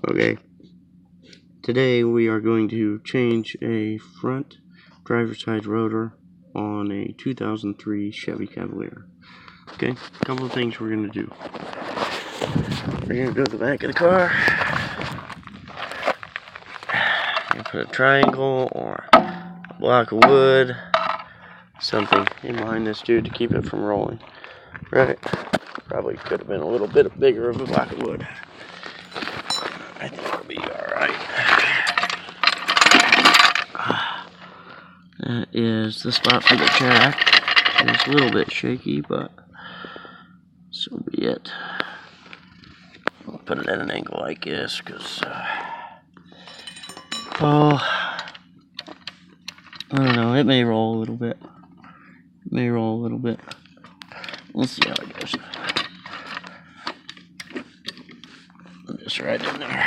Okay, today we are going to change a front driver's side rotor on a 2003 Chevy Cavalier. Okay, a couple of things we're going to do. We're going to go to the back of the car. We're going to put a triangle or a block of wood, something in behind this dude to keep it from rolling. Right? Probably could have been a little bit bigger of a block of wood. I think it'll be alright. That is the spot for the jack. It's a little bit shaky, but so be it. I'll put it at an angle like this, because, I don't know, it may roll a little bit. We'll see how it goes. Just right in there.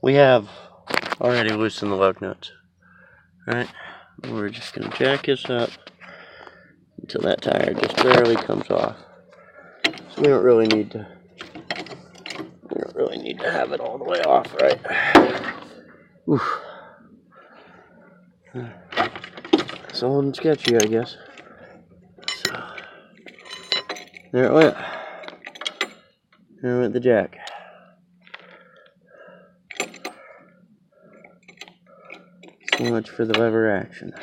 We have already loosened the lug nuts, right? We're just going to jack this up until that tire just barely comes off. So we don't really need to have it all the way off, right? Oof. It's old and sketchy, I guess. So there it went. There went the jack. So much for the lever action.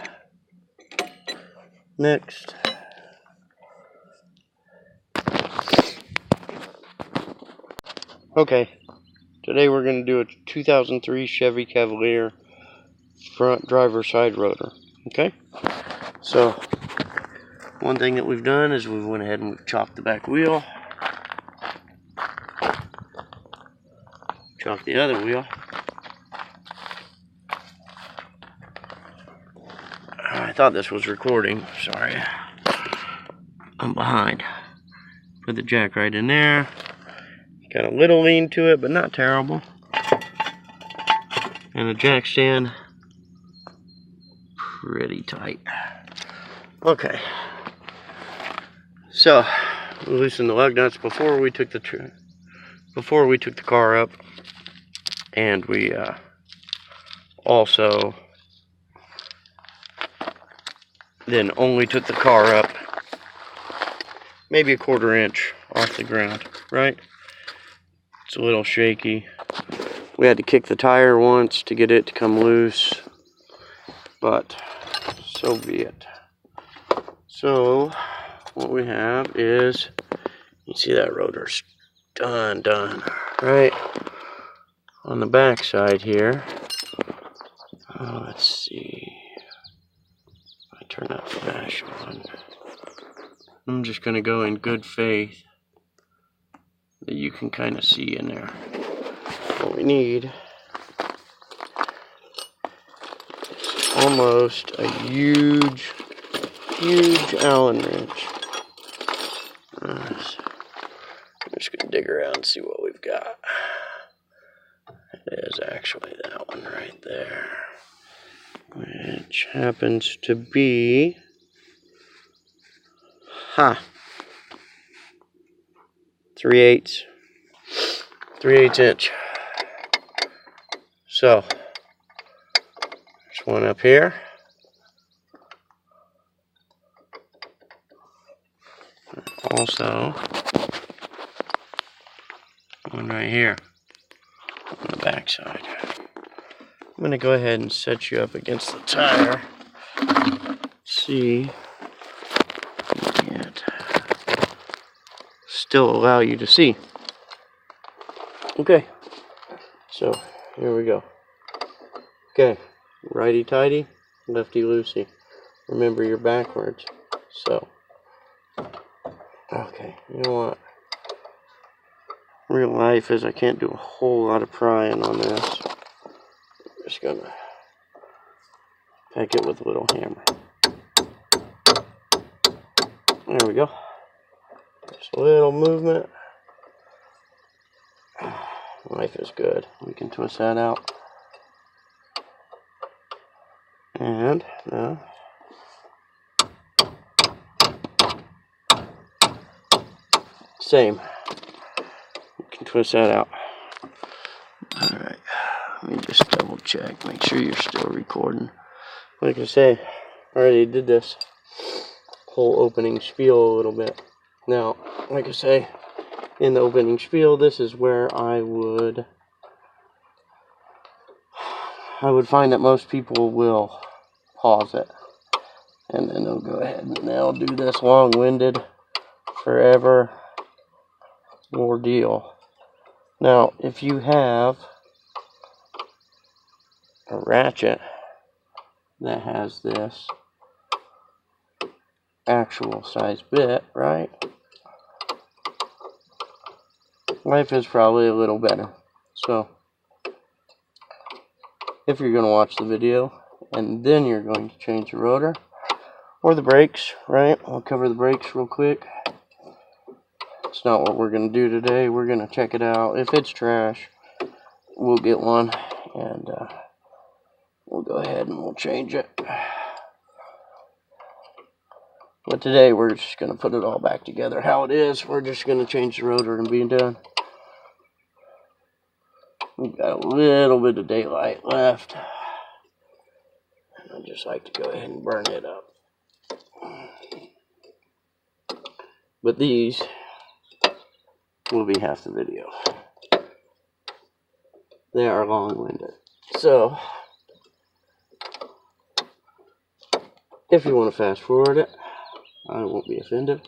Next. Okay. Today we're going to do a 2003 Chevy Cavalier front driver's side rotor. Okay? So, one thing that we've done is we went ahead and we've chalked the back wheel. Chalked the other wheel. I thought this was recording. Sorry. I'm behind. Put the jack right in there. Got a little lean to it, but not terrible. And the jack stand pretty tight. Okay. So, we loosened the lug nuts before we took the car up, and we also then only took the car up maybe a 1/4 inch off the ground, right? It's a little shaky. We had to kick the tire once to get it to come loose, but so be it. So what we have is, you see that rotor's done, right? On the back side here, let's see. I turn that flash on. I'm just going to go in good faith that you can kind of see in there. What we need is almost a huge Allen wrench. I'm just going to dig around and see what we've got. It is actually that one right there, which happens to be 3/8 inch. So there's one up here. Also one right here on the back side. I'm going to go ahead and set you up against the tire. See if we can't still allow you to see. Okay, so here we go. Okay, righty tighty, lefty loosey. Remember, you're backwards. So, okay, you know what? Real life is I can't do a whole lot of prying on this. just gonna peck it with a little hammer. There we go. Just a little movement. Life is good. We can twist that out. And now same. You can twist that out. Alright. Let me just double check. Make sure you're still recording. Like I say, I already did this whole opening spiel a little bit. Now, like I say, in the opening spiel, this is where I would find that most people will pause it, and then they'll go ahead and they'll do this long-winded, forever ordeal. Now, if you have a ratchet that has this actual size bit, right? Life is probably a little better. So, if you're going to watch the video and then you're going to change the rotor or the brakes, right? I'll cover the brakes real quick. It's not what we're going to do today. We're going to check it out. If it's trash, we'll get one and we'll go ahead and we'll change it. But today we're just going to put it all back together how it is. We're just going to change the rotor and be done. We've got a little bit of daylight left. And I just like to go ahead and burn it up. But these will be half the video. They are long-winded. So, if you want to fast forward it, I won't be offended.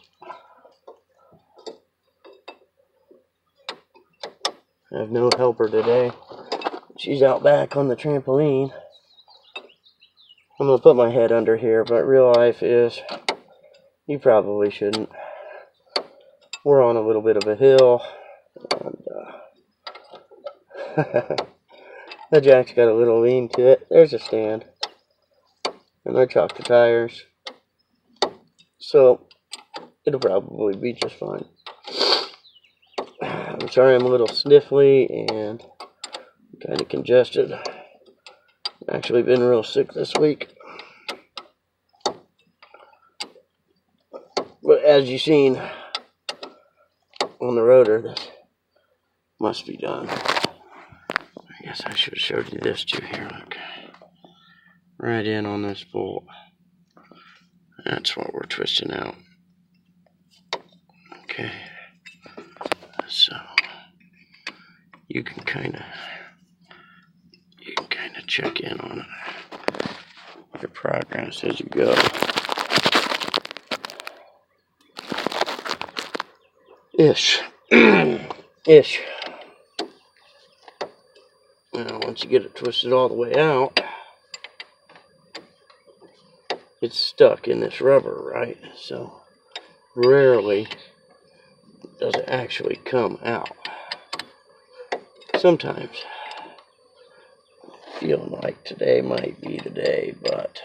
I have no helper today. She's out back on the trampoline. I'm going to put my head under here, but real life is, you probably shouldn't. We're on a little bit of a hill, and the jack's got a little lean to it. There's a stand, and I chalked the tires, so it'll probably be just fine. I'm sorry I'm a little sniffly and kind of congested. Actually been real sick this week. But as you've seen on the rotor, this must be done. I guess I should have showed you this too here. Look. Right in on this bolt. That's what we're twisting out. Okay. So you can kind of check in on it, your progress as you go. Ish. Ish. Now once you get it twisted all the way out, it's stuck in this rubber, right? So rarely does it actually come out. Sometimes feeling like today might be the day, but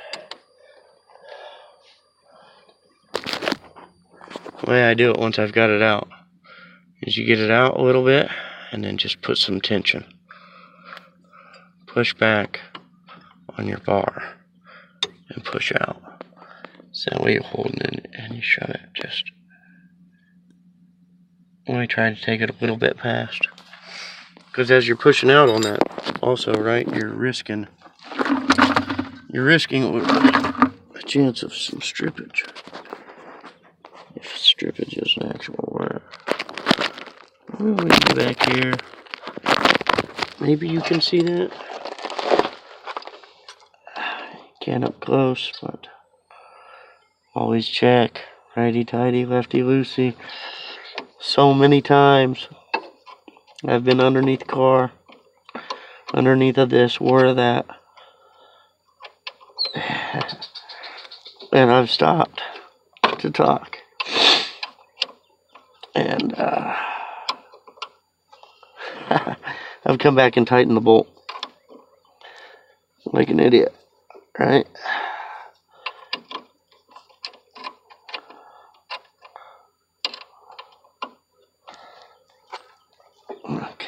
the way I do it once I've got it out is you get it out a little bit and then just put some tension. Push back on your bar and push out. So that way you're holding it and you shove it. Just only try to take it a little bit past. Because as you're pushing out on that also, right, you're risking a chance of some strippage. If strippage is an actual word. We'll go back here. Maybe you can see that. Can't up close, but always check. Righty tighty, lefty loosey. So many times I've been underneath the car, underneath of this or that, and I've stopped to talk, and I've come back and tightened the bolt. like an idiot, right? Okay.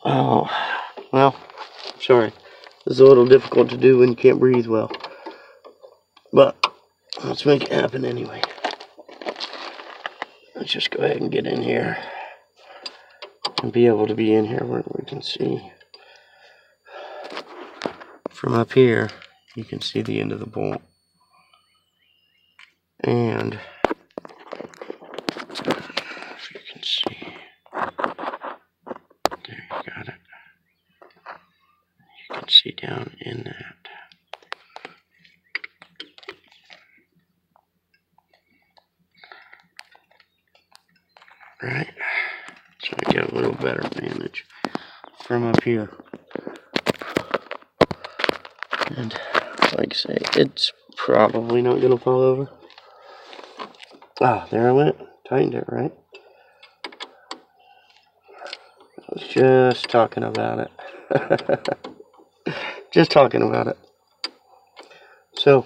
Oh, well, sorry. This is a little difficult to do when you can't breathe well. But let's make it happen anyway. Let's just go ahead and get in here and be able to be in here where we can see. From up here, you can see the end of the bolt. And if you can see, there you got it. You can see down in that. Right? So I get a little better vantage from up here. And like I say, it's probably not going to fall over. Ah, there I went. Tightened it, right? I was just talking about it. Just talking about it. So,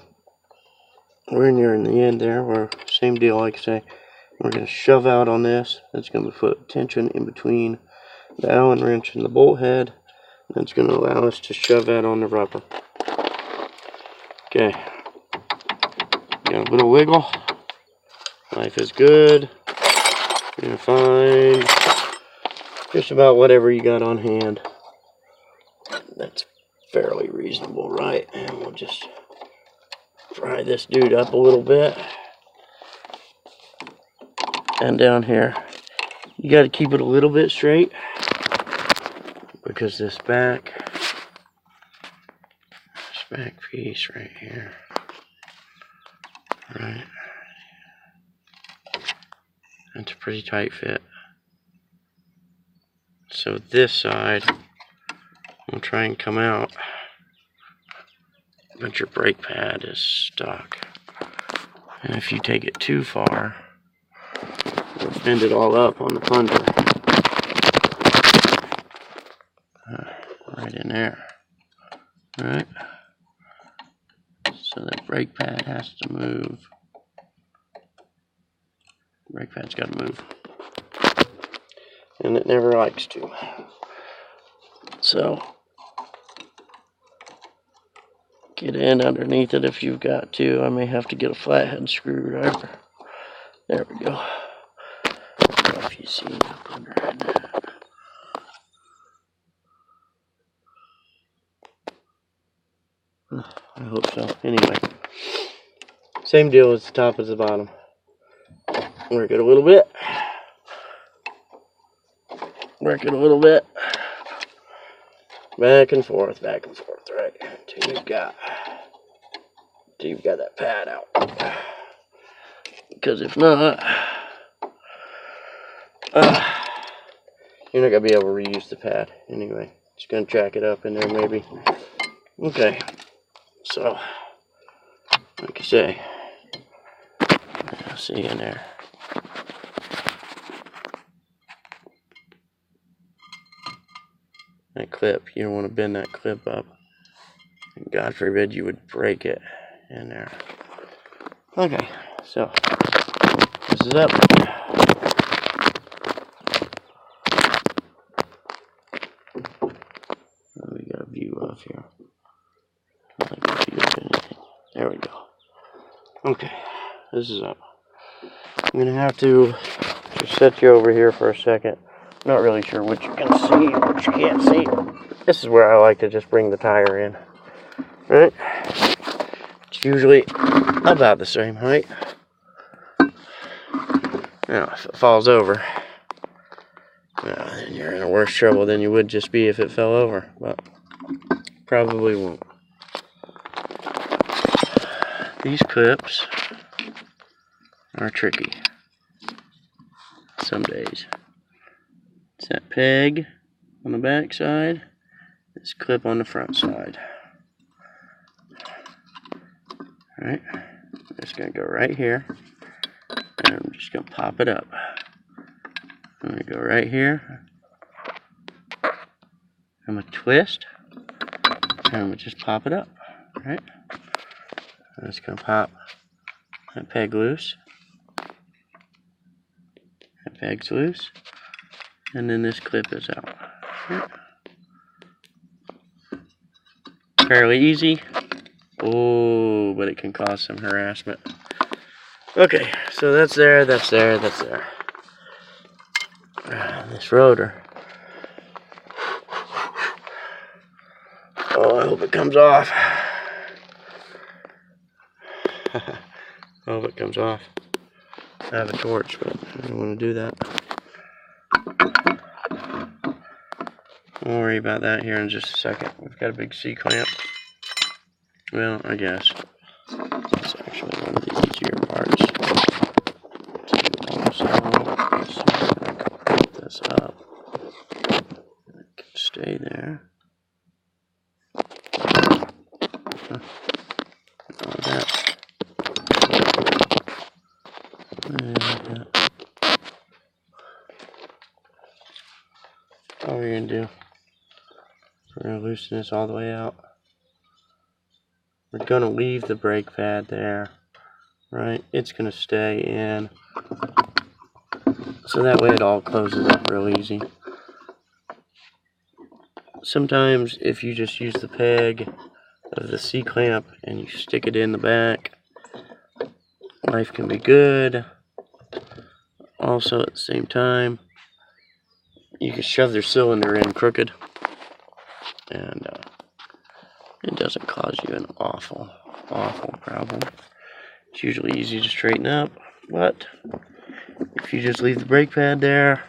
we're nearing the end there. We're same deal, like I say. We're going to shove out on this. That's going to put tension in between the Allen wrench and the bolt head. That's going to allow us to shove that on the rubber. Okay. Got a little wiggle. Life is good. You're going to find just about whatever you got on hand. That's fairly reasonable, right? And we'll just pry this dude up a little bit. And down here, you got to keep it a little bit straight because this back piece right here, right? That's a pretty tight fit. So this side will try and come out, but your brake pad is stuck. And if you take it too far, it'll bend it all up on the plunger. Right in there. Alright. So that brake pad has to move. Brake pad's got to move. And it never likes to. So, get in underneath it if you've got to. I may have to get a flathead screwdriver. There we go. If you see up under that. I hope so. Anyway, same deal as the top as the bottom. Work it a little bit. Work it a little bit. Back and forth, right? Until you've got that pad out. Because if not, you're not going to be able to reuse the pad. Anyway, just going to jack it up in there maybe. Okay. So, like I say, I'll see you in there. That clip, you don't want to bend that clip up. And God forbid you would break it in there. Okay, so this is up. We got a view off here. There we go. Okay, this is up. I'm gonna have to just set you over here for a second. Not really sure what you can see, what you can't see. This is where I like to just bring the tire in. Right? It's usually about the same height. Now, if it falls over, then you're in worse trouble than you would just be if it fell over. But probably won't. These clips are tricky some days. It's that peg on the back side, this clip on the front side. Alright, I'm just going to go right here, and I'm just going to pop it up. I'm going to go right here. I'm going to twist. And I'm going to just pop it up. Right? I'm just going to pop that peg loose. That peg's loose. And then this clip is out. Right? Fairly easy. Oh, but it can cause some harassment. Okay, so that's there, that's there, that's there. This rotor. Oh, I hope it comes off. I hope it comes off. I have a torch, but I don't want to do that. We'll worry about that here in just a second. We've got a big C-clamp. Well, I guess. It's actually one of the easier parts. So, let's see if I can put this up. It can stay there. All that. All we're going to do, we're going to loosen this all the way out. We're going to leave the brake pad there, right? It's going to stay in. So that way it all closes up real easy. Sometimes if you just use the peg of the C-clamp and you stick it in the back, life can be good. Also at the same time, you can shove their cylinder in crooked and it doesn't cause you an awful problem. It's usually easy to straighten up, but if you just leave the brake pad there,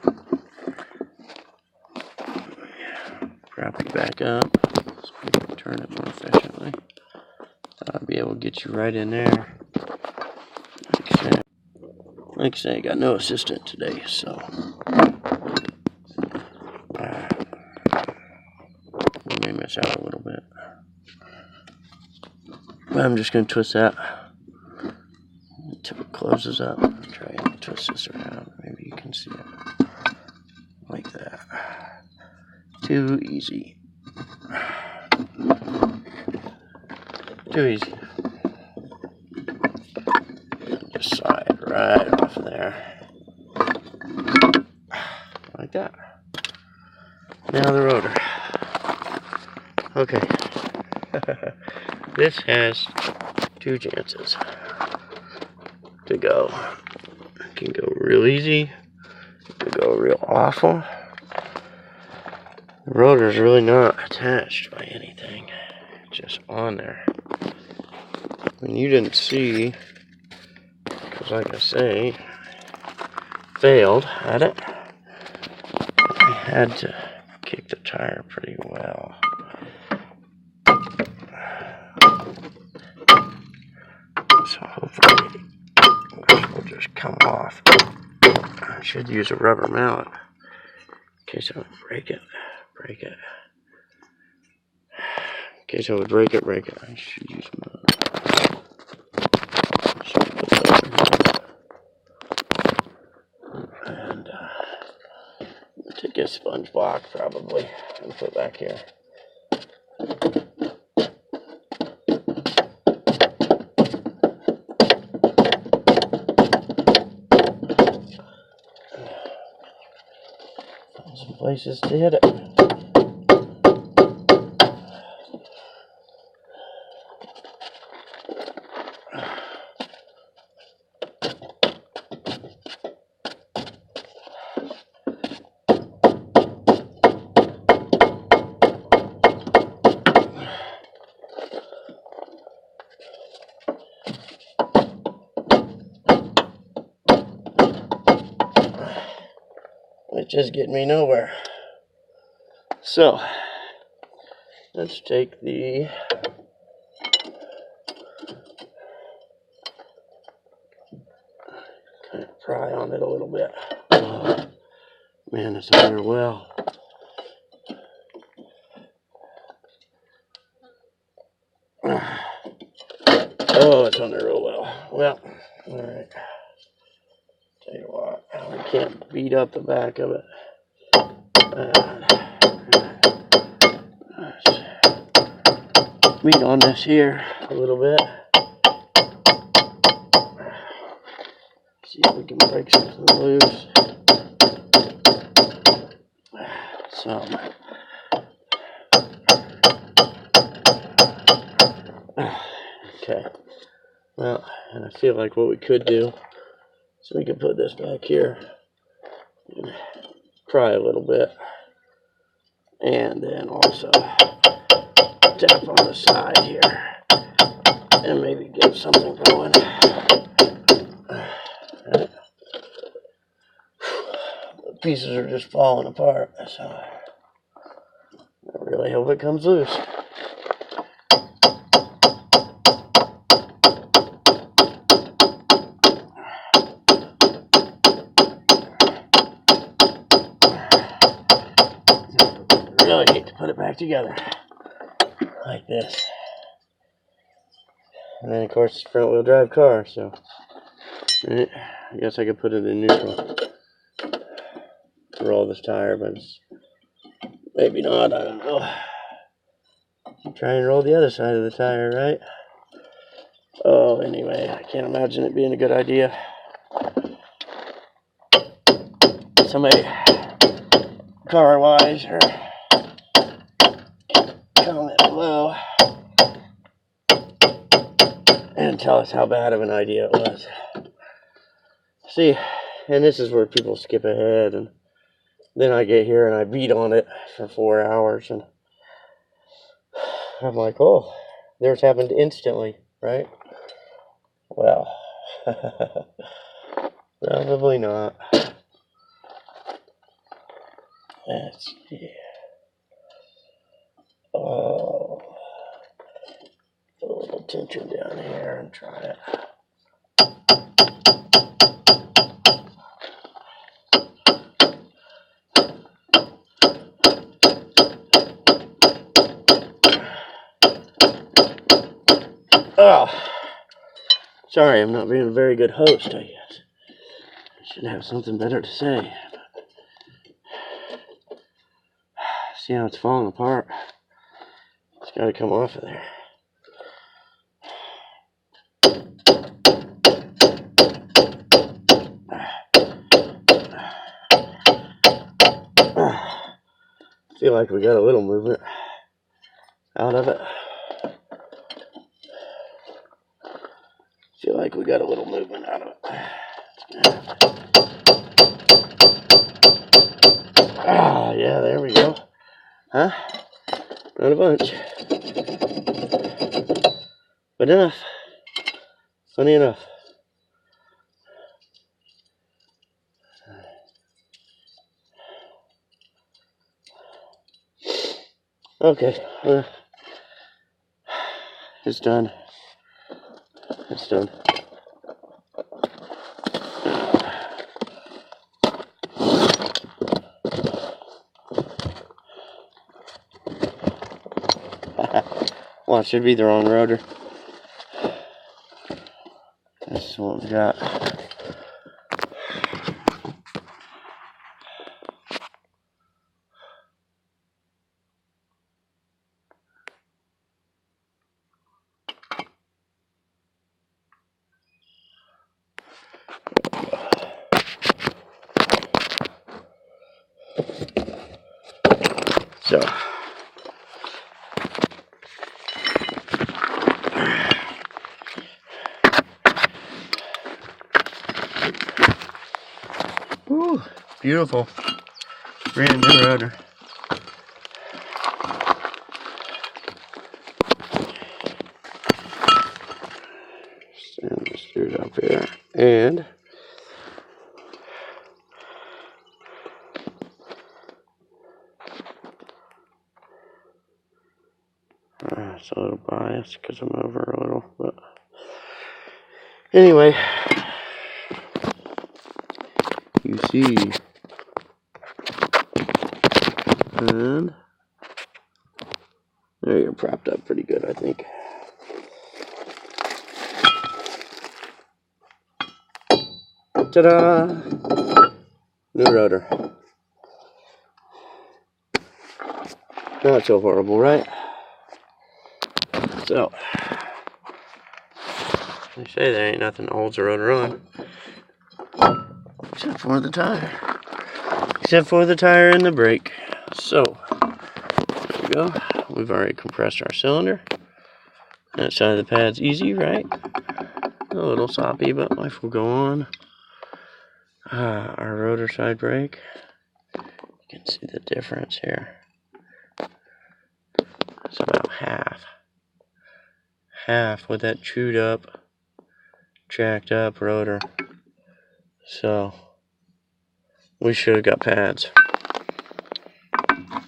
prop it back up, so we can turn it more efficiently. I'll be able to get you right in there. Like I say, I got no assistant today, so we may miss out a little bit. But I'm just going to twist that until it closes up. Try and twist this around. Maybe you can see it like that. Too easy. Too easy. And just slide right off of there. Like that. Now the rotor. Okay. This has two chances to go. It can go real easy. It can go real awful. The rotor is really not attached by anything. It's just on there. And you didn't see, because like I say, failed at it. I had to kick the tire pretty well. So hopefully this will just come off. I should use a rubber mallet in case I would break it. In case I would break it. I should use my. And take a sponge block probably and put back here. Some places to hit it. It's just getting me nowhere. So, let's take the kind of pry on it a little bit. Oh, man, it's under well. Oh, it's under real well. Well, alright. Tell you what, we can't beat up the back of it. Let's beat on this here a little bit. See if we can break something loose. Okay. Well, and I feel like what we could do, so we could put this back here and pry a little bit, and then also tap on the side here and maybe get something going. Right. The pieces are just falling apart, so I really hope it comes loose. I really hate to put it back together like this. And then of course it's a front wheel drive car, so right, I guess I could put it in neutral to roll this tire, but maybe not, I don't know. Try and roll the other side of the tire, right? Oh, anyway, I can't imagine it being a good idea. Somebody, car-wise, or comment below and tell us how bad of an idea it was. See, and this is where people skip ahead, and then I get here and I beat on it for 4 hours, and I'm like, oh, theirs happened instantly, right? Well, probably not. Let's see. Oh, put a little tension down here and try it. Oh, sorry, I'm not being a very good host, I guess. I should have something better to say. See how it's falling apart? It's got to come off of there. Feel like we got a little movement out of it. Feel like we got a little movement out of it. Ah, yeah, there we go. Huh? Not a bunch. But enough. Funny enough. Okay. It's done. It's done. Well, it should be the wrong rotor. That's what we got. So, woo, beautiful, brand new rotor. Stand this dude up here, and it's a little biased because I'm over a little, but anyway, you see, and there, you're propped up pretty good, I think. Ta-da! new rotor. Not so horrible, right? So, they say there ain't nothing that holds a rotor on. Except for the tire. Except for the tire and the brake. So, there we go. We've already compressed our cylinder. That side of the pad's easy, right? A little soppy, but life will go on. Our rotor side brake. You can see the difference here. It's about half. Half with that chewed up, jacked up rotor. So, we should have got pads.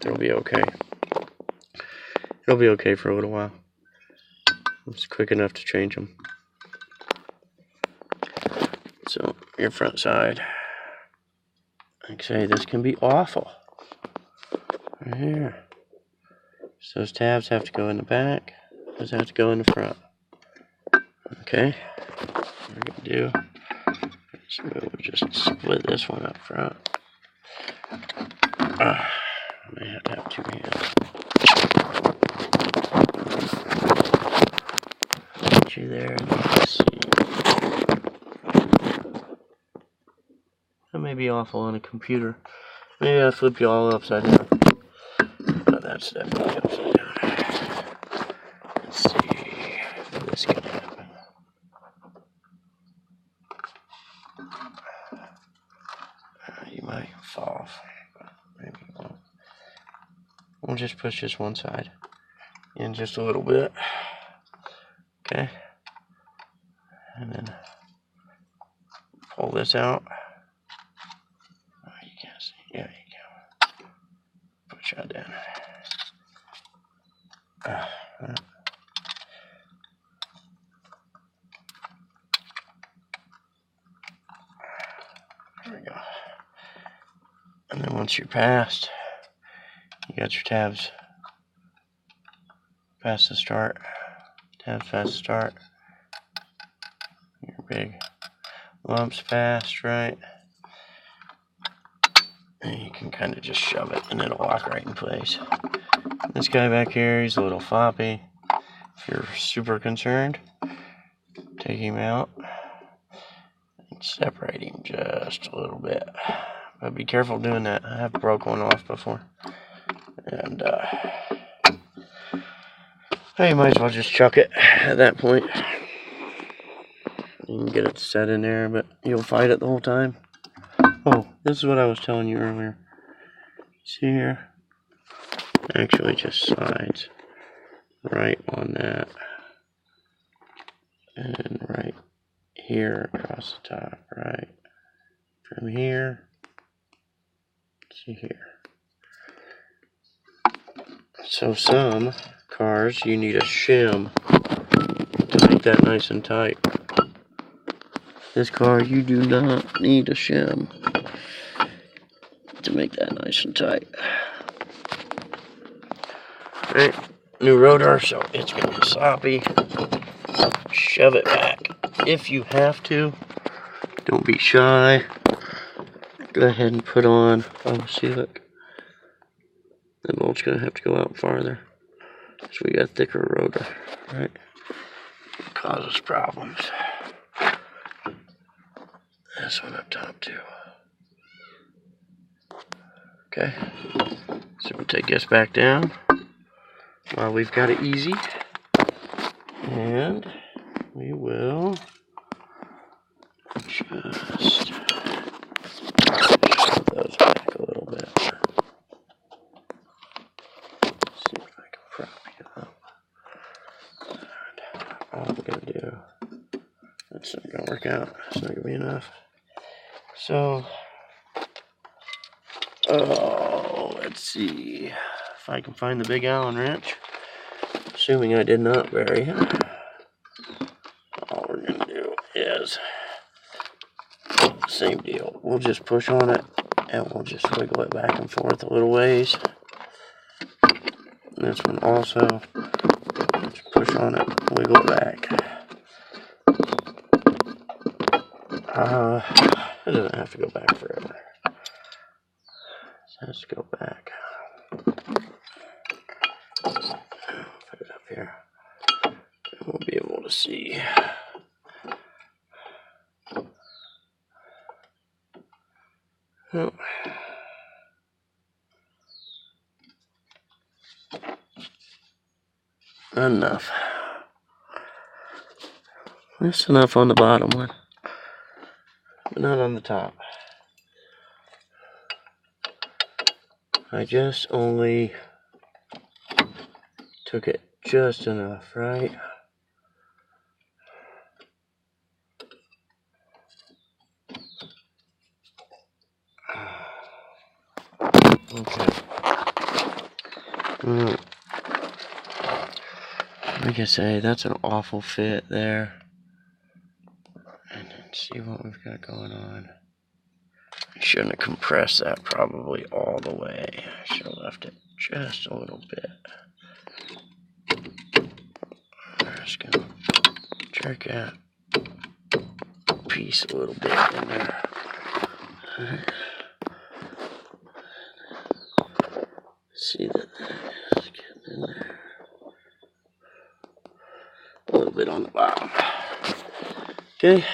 It'll be okay. It'll be okay for a little while. It's quick enough to change them. So, your front side. Like I say, this can be awful. Right here. So those tabs have to go in the back. Those have to go in the front. Okay. What we're going to do is we'll just split this one up front. I may have to have two hands. Get you there. Let's see. That may be awful on a computer. Maybe I'll flip you all upside down. No, that's definitely upside down. Let's see if this can happen. You might fall off. Maybe you won't. We'll just push this one side in just a little bit. Okay. And then pull this out. Oh, you can't see. Yeah, you can. Push that down. There we go. And then once you're past, you got your tabs past the start. Tabs past the start. Your big lumps past, right? And you can kind of just shove it and it'll lock right in place. This guy back here, he's a little floppy. If you're super concerned, take him out and separate him just a little bit. But be careful doing that. I have broke one off before. And you might as well just chuck it at that point. You can get it set in there, but you'll fight it the whole time. Oh, this is what I was telling you earlier. See here? Actually just slides right on that. And right here across the top, right? From here to here. So some cars, you need a shim to make that nice and tight. This car, you do not need a shim to make that nice and tight. Alright, new rotor, so it's going to be sloppy. Shove it back if you have to. Don't be shy. Go ahead and put on. Oh, see, look. The bolt's going to have to go out farther. So we got a thicker rotor, right? It causes problems. This one up top too. Okay. So we'll take this back down while we've got it easy. And we will just shove those back a little bit. See if I can prop you up. And all we're going to do, that's not going to work out. It's not going to be enough. So, let's see if I can find the big Allen wrench. Assuming I did not bury it. All we're going to do is same deal. We'll just push on it and we'll just wiggle it back and forth a little ways. And this one also, just push on it, wiggle it back. It doesn't have to go back forever. Let's go back. Put it up here. We'll be able to see. Oh. Enough. That's enough on the bottom one, but not on the top. I just only took it just enough, right? Okay. Like I say, that's an awful fit there. And then see what we've got going on. I shouldn't have compressed that probably all the way. I should have left it just a little bit. I'm just gonna jerk that piece a little bit in there. Right. See that is getting in there. A little bit on the bottom. Okay.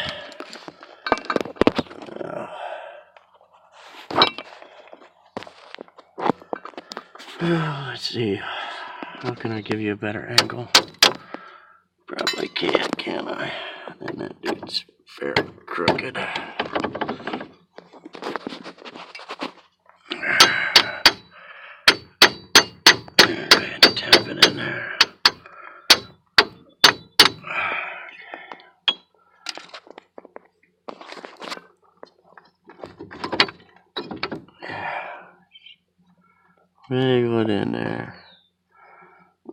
Let's see. How can I give you a better angle? Probably can't, can I? And that dude's fairly crooked. And tap it in there. Wiggle it in there.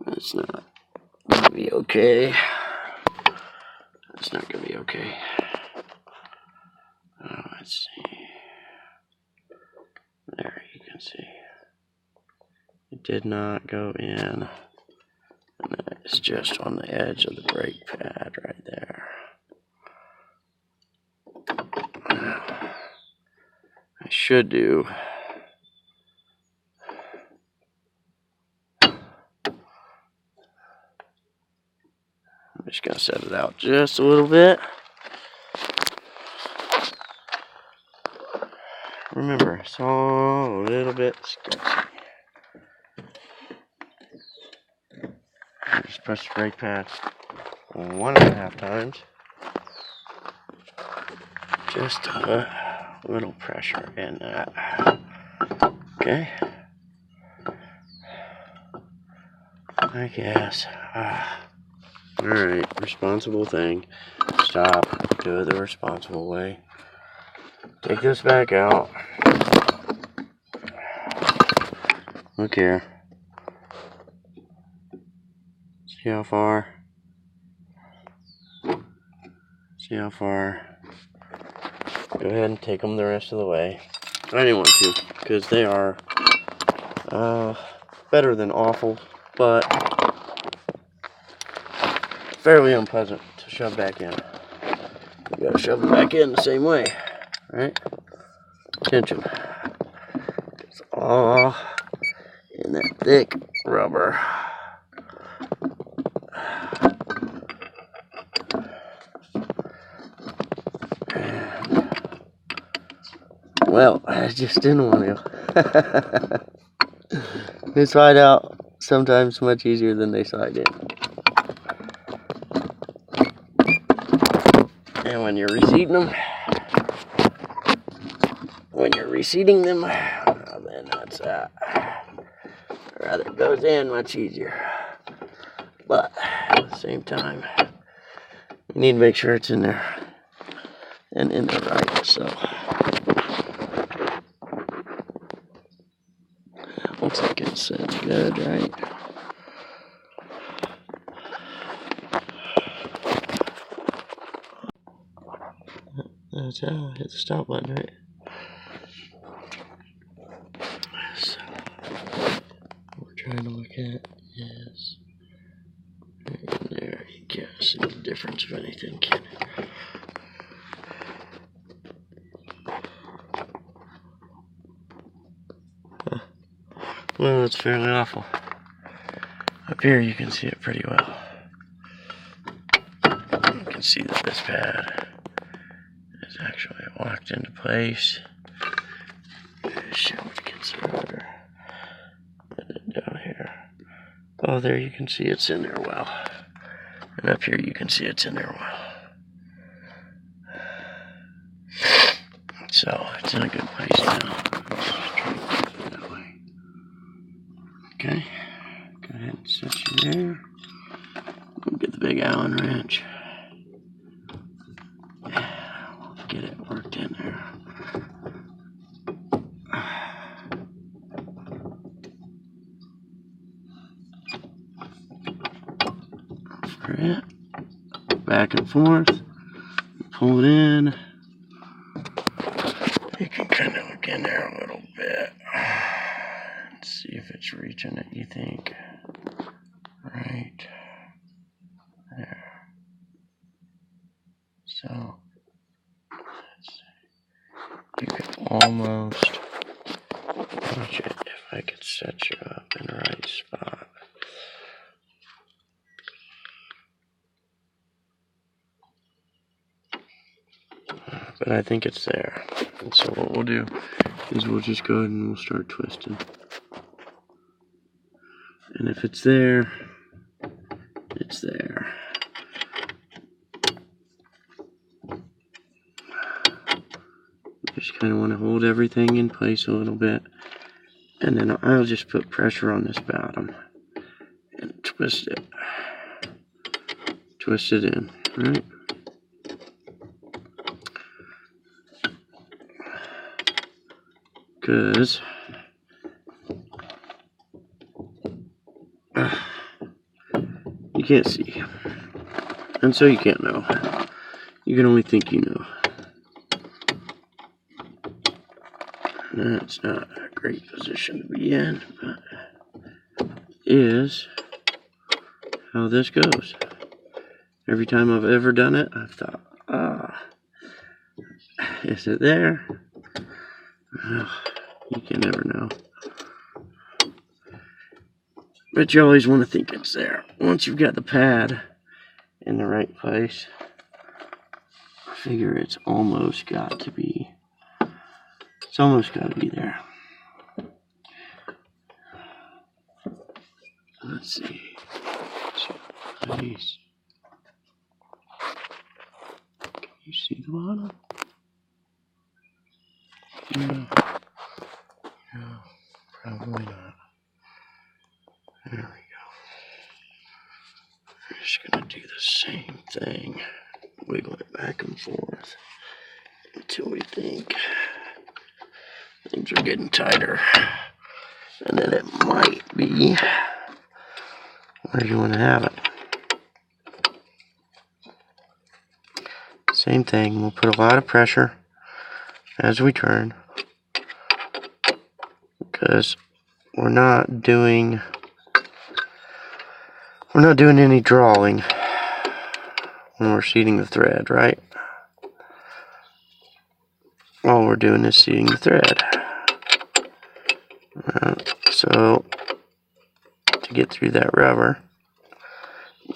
That's not gonna be okay. That's not gonna be okay. Oh, let's see. There, you can see. It did not go in. And it's just on the edge of the brake pad right there. I should do. I'm just gonna set it out just a little bit. Remember, it's all a little bit sketchy. Just press the brake pad 1.5 times. Just a little pressure in that. Okay. I guess. Alright, responsible thing. Stop. Do it the responsible way. Take this back out. Look here. See how far? See how far? Go ahead and take them the rest of the way. I didn't want to, because they are better than awful, but fairly unpleasant to shove back in. You gotta shove them back in the same way, right? Tension. It's all in that thick rubber. Well, I just didn't want to. They slide out sometimes much easier than they slide in. And when you're reseating them, then that's rather it goes in much easier. But at the same time, you need to make sure it's in there and in there right. So looks like it's good, right? That's how I hit the stop button, right? So what we're trying to look at is right in there. You can't see the difference of anything, can you? Well, it's fairly awful. Up here you can see it pretty well. You can see that this pad is actually locked into place. Show it gets harder. And then down here. Oh, there you can see it's in there well. And up here you can see it's in there well. So, it's in a good place now. That way. Okay. Go ahead and set you there. We'll get the big Allen wrench. Get it worked in there. For it. Back and forth. Pull it in. You can kind of look in there a little bit. And see if it's reaching it, you think. Right there. So, you can almost reach it if I could set you up in the right spot. But I think it's there. And so what we'll do is we'll just go ahead and we'll start twisting. And if it's there, it's there. Just kind of want to hold everything in place a little bit. And then I'll just put pressure on this bottom and twist it. Twist it in, right? Because you can't see. And so you can't know. You can only think you know. That's not a great position to be in, but is how this goes. Every time I've ever done it, I've thought, is it there? You can never know. But you always want to think it's there. Once you've got the pad in the right place, I figure it's almost got to be. It's almost got to be there. Let's see. Please. Can you see the bottom? No. No, probably not. There we go. We're just going to do the same thing. Wiggle it back and forth until we think things are getting tighter. And then it might be where you want to have it. Same thing, we'll put a lot of pressure as we turn, because we're not doing any drawing when we're seating the thread, right? All we're doing is seating the thread. So to get through that rubber,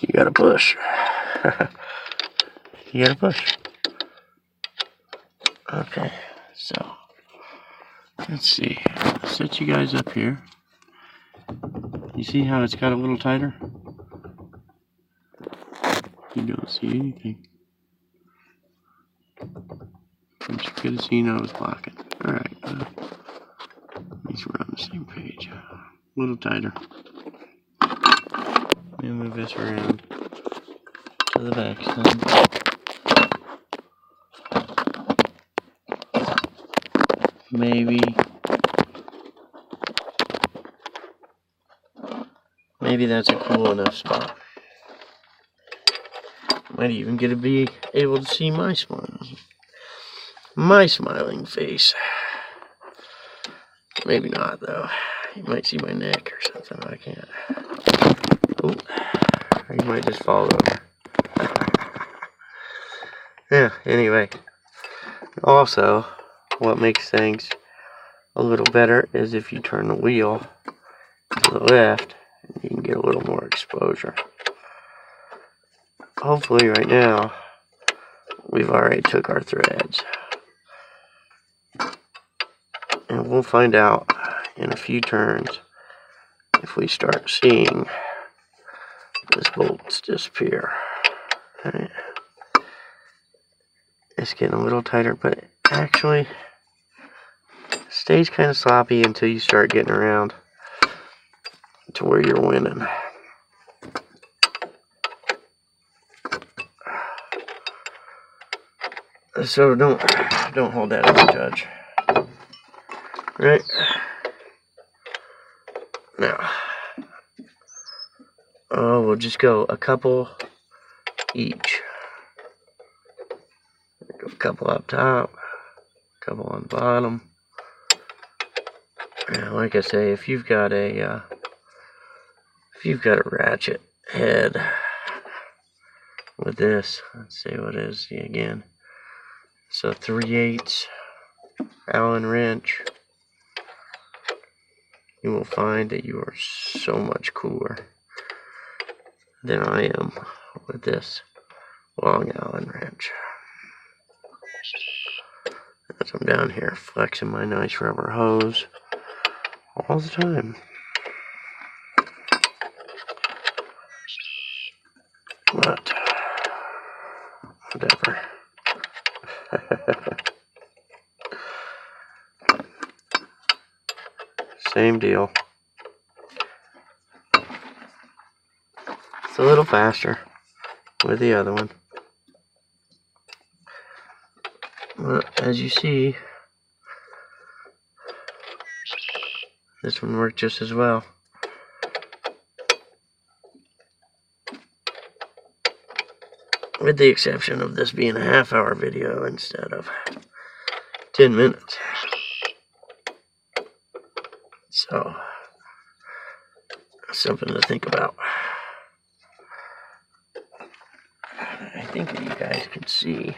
you gotta push. You gotta push. Okay, so let's see. Set you guys up here. You see how it's got a little tighter? You don't see anything. You could have seen I was blocking. Alright, at least we're on the same page. A little tighter. Let me move this around to the back side. Maybe that's a cool enough spot. Might even get to be able to see my smiling face. Maybe not though. You might see my neck or something. I can't. Oh, or you might just fall over. Yeah. Anyway, also, what makes things a little better is if you turn the wheel to the left, and you can get a little more exposure. Hopefully right now, we've already took our threads. And we'll find out in a few turns if we start seeing this bolts disappear. Right. It's getting a little tighter, but it actually stays kind of sloppy until you start getting around to where you're winning. So don't hold that as a judge. Right? Now, we'll just go a couple each. Go a couple up top, a couple on the bottom. Now, like I say, if you've got a ratchet head with this, let's see what is again. So 3/8 Allen wrench. You will find that you are so much cooler than I am with this long Allen wrench. As I'm down here flexing my nice rubber hose all the time. But whatever. Same deal. It's a little faster with the other one. But as you see, this one worked just as well. With the exception of this being a half-hour video instead of 10 minutes. So, something to think about. I think you guys can see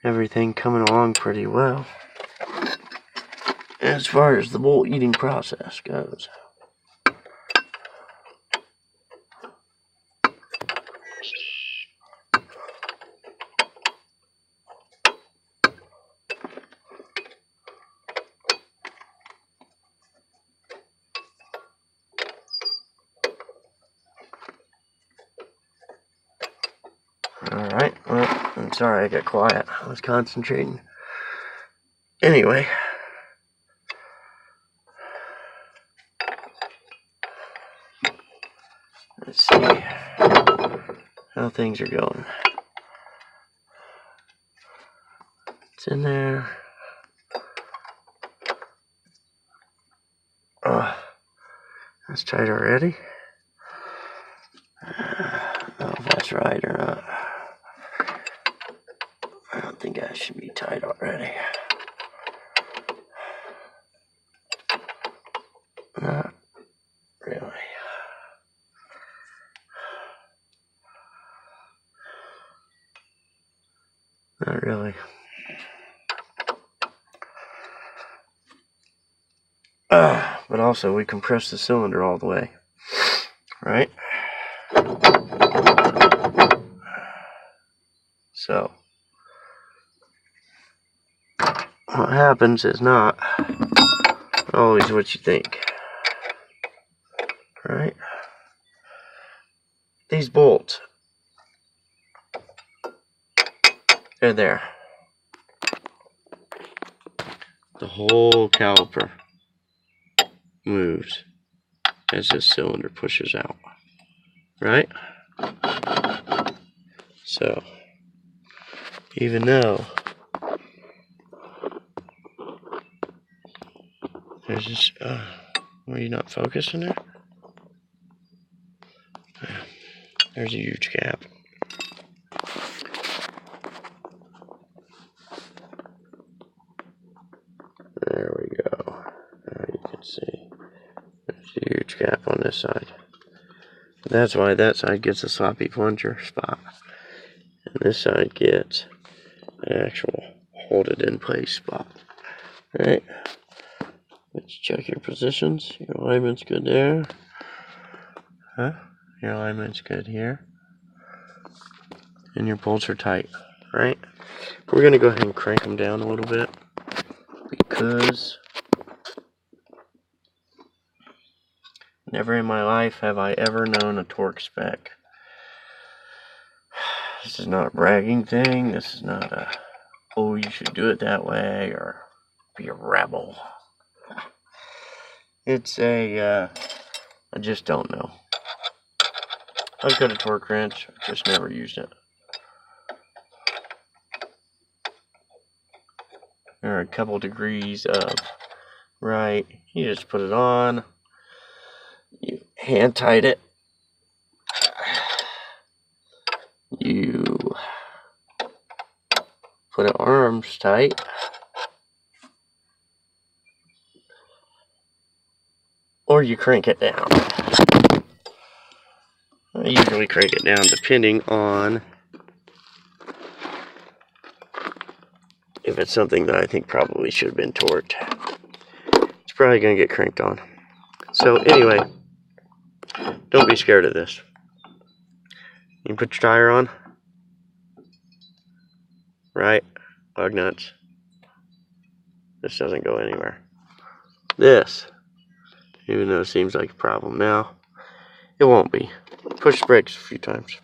everything coming along pretty well as far as the bolt eating process goes. Alright, well, I'm sorry I got quiet. I was concentrating. Anyway. Let's see how things are going. It's in there. Oh, that's tight already. I don't know if that's right or not. I don't think that should be tight already. Not really. Not really. But also we compress the cylinder all the way, right? So what happens is not always what you think, right? These bolts, they're there. The whole caliper moves as this cylinder pushes out, right? So even though there's this, were you not focusing there? There's a huge gap. There we go. Now you can see there's a huge gap on this side. That's why that side gets a sloppy plunger spot. And this side gets an actual hold it in place spot. Right? Let's check your positions. Your alignment's good there. Huh? Your alignment's good here. And your bolts are tight, right? We're going to go ahead and crank them down a little bit because never in my life have I ever known a torque spec. This is not a bragging thing. This is not a, oh, you should do it that way or be a rebel. It's a, I just don't know. I've got a torque wrench, I've just never used it. There are a couple degrees of right. You just put it on, you hand tight it, you put it arms tight, or you crank it down. I usually crank it down depending on if it's something that I think probably should have been torqued. It's probably going to get cranked on. So anyway, don't be scared of this. You put your tire on, right? Lug nuts. This doesn't go anywhere. This, even though it seems like a problem now, it won't be. Push the brakes a few times.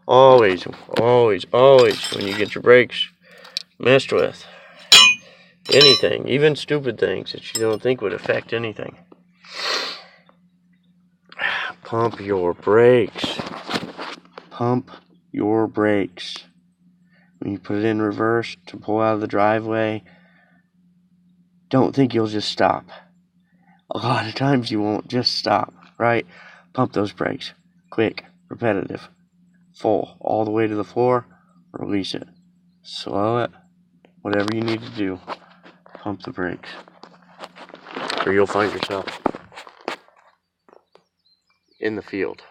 Always, always, always, when you get your brakes messed with, anything, even stupid things that you don't think would affect anything, pump your brakes. Pump your brakes. When you put it in reverse to pull out of the driveway, don't think you'll just stop. A lot of times you won't just stop, right? Pump those brakes. Quick, repetitive, full, all the way to the floor, release it. Slow it, whatever you need to do. Pump the brakes, or you'll find yourself in the field.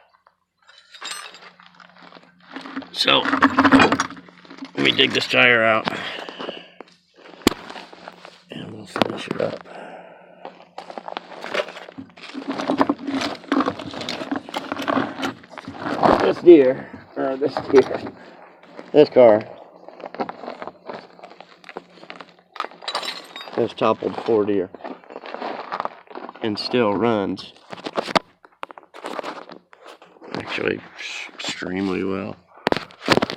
So, let me dig this tire out, and we'll finish it up. This car has toppled 4 deer and still runs actually extremely well,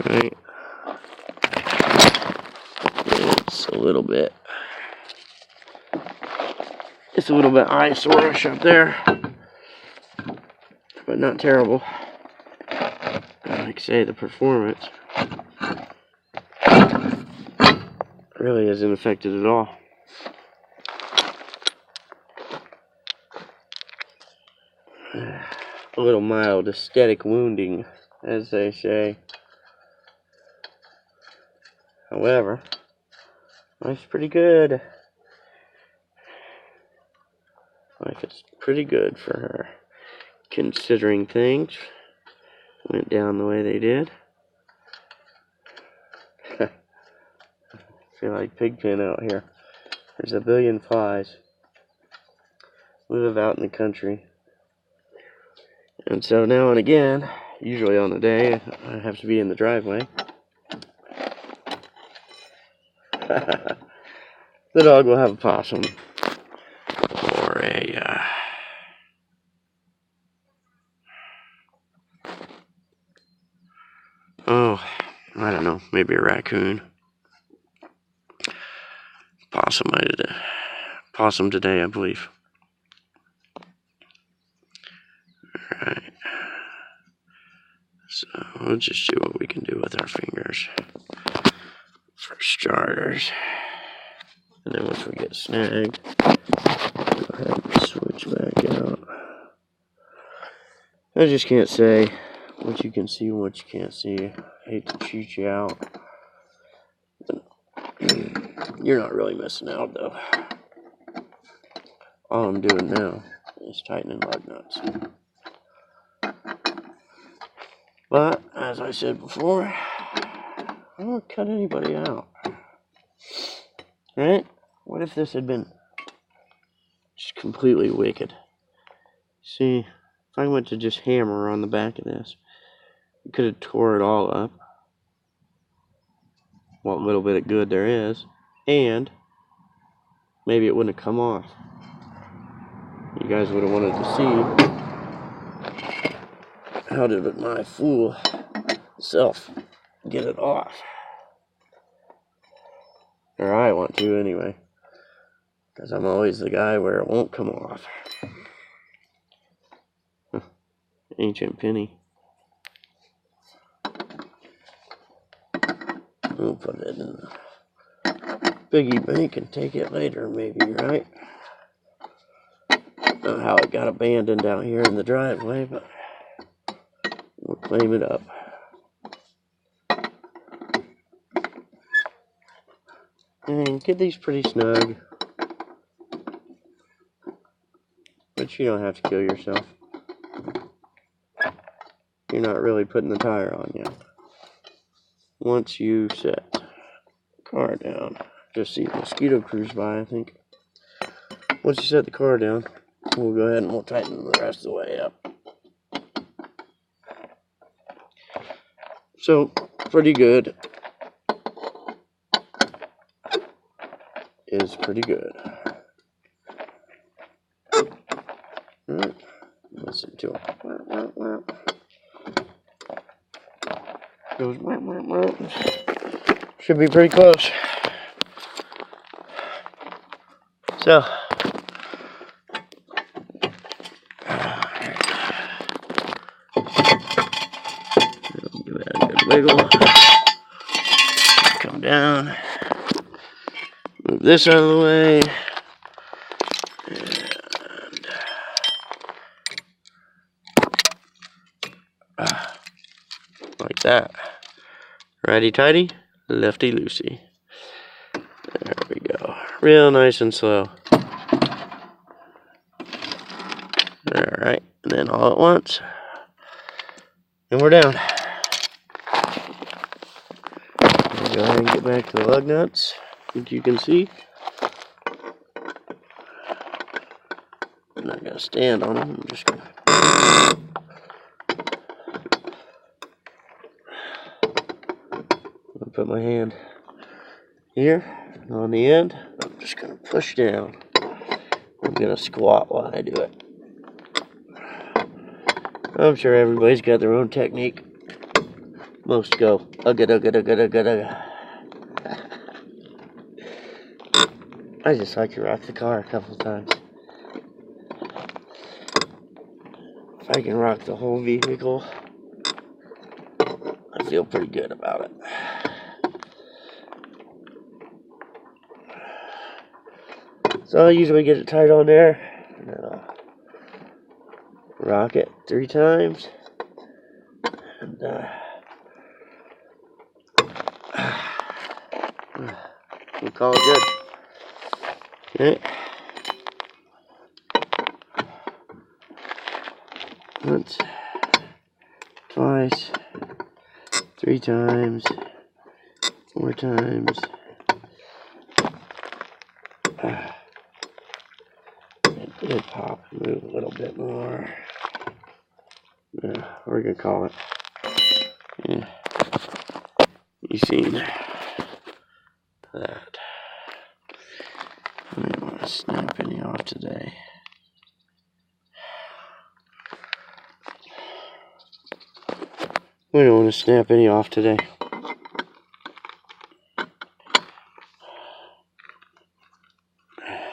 right? It's a little bit eyesore-ish up there, but not terrible. Like I say, the performance really isn't affected at all. A little mild aesthetic wounding, as they say. However, life's pretty good. Life is pretty good for her, considering things went down the way they did. I feel like Pigpen out here. There's a billion flies. We live out in the country. And so now and again, usually on the day, I have to be in the driveway. The dog will have a possum. Or a, I don't know, maybe a raccoon. Possum today, I believe. Alright. So we'll just see what we can do with our fingers for starters. And then once we get snagged, go ahead and switch back out. I just can't say what you can see and what you can't see. I hate to cheat you out. You're not really missing out though. All I'm doing now is tightening lug nuts. But, as I said before, I don't cut anybody out. Right? What if this had been Just completely wicked. See, if I went to just hammer on the back of this, I could have tore it all up. What little bit of good there is. And maybe it wouldn't have come off. You guys would have wanted to see how did my fool self get it off. Or I want to anyway. Because I'm always the guy where it won't come off. Ancient penny. We'll put it in the piggy bank and take it later, maybe, right? Don't know how it got abandoned out here in the driveway, but we'll claim it up. And get these pretty snug. But you don't have to kill yourself. You're not really putting the tire on yet. Once you set the car down, just see mosquito cruise by, I think. Once you set the car down, we'll go ahead and we'll tighten the rest of the way up. So, pretty good is pretty good. Alright, listen to it. Goes, should be pretty close. So, give that a good wiggle. Come down. Move this out of the way. And like that. Righty tighty, lefty loosey. There we go. Real nice and slow. Alright, and then all at once. And we're down. Go ahead and get back to the lug nuts. I think you can see. I'm not going to stand on them. I'm just going to put my hand here on the end. I'm just going to push down. I'm going to squat while I do it. I'm sure everybody's got their own technique. Most go ugga ugga ugga ugga ugga. I just like to rock the car a couple times. If I can rock the whole vehicle, I feel pretty good about it. So I usually get it tight on there, and then I'll rock it 3 times, and we'll call it good. Okay. Once, twice, 3 times, 4 times. It did pop. Move a little bit more. Yeah, we're gonna call it. Yeah. You seen that? I don't want to snap any off today. We don't want to snap any off today.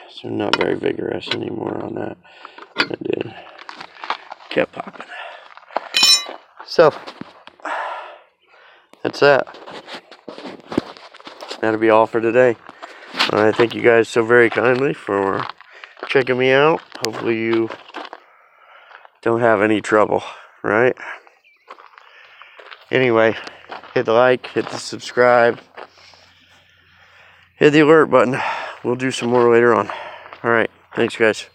So I'm not very vigorous anymore on that. I did. Kept popping. So, that's that. That'll be all for today. I thank you guys so very kindly for checking me out. Hopefully you don't have any trouble, right? Anyway, hit the like, hit the subscribe, hit the alert button. We'll do some more later on. Alright, thanks guys.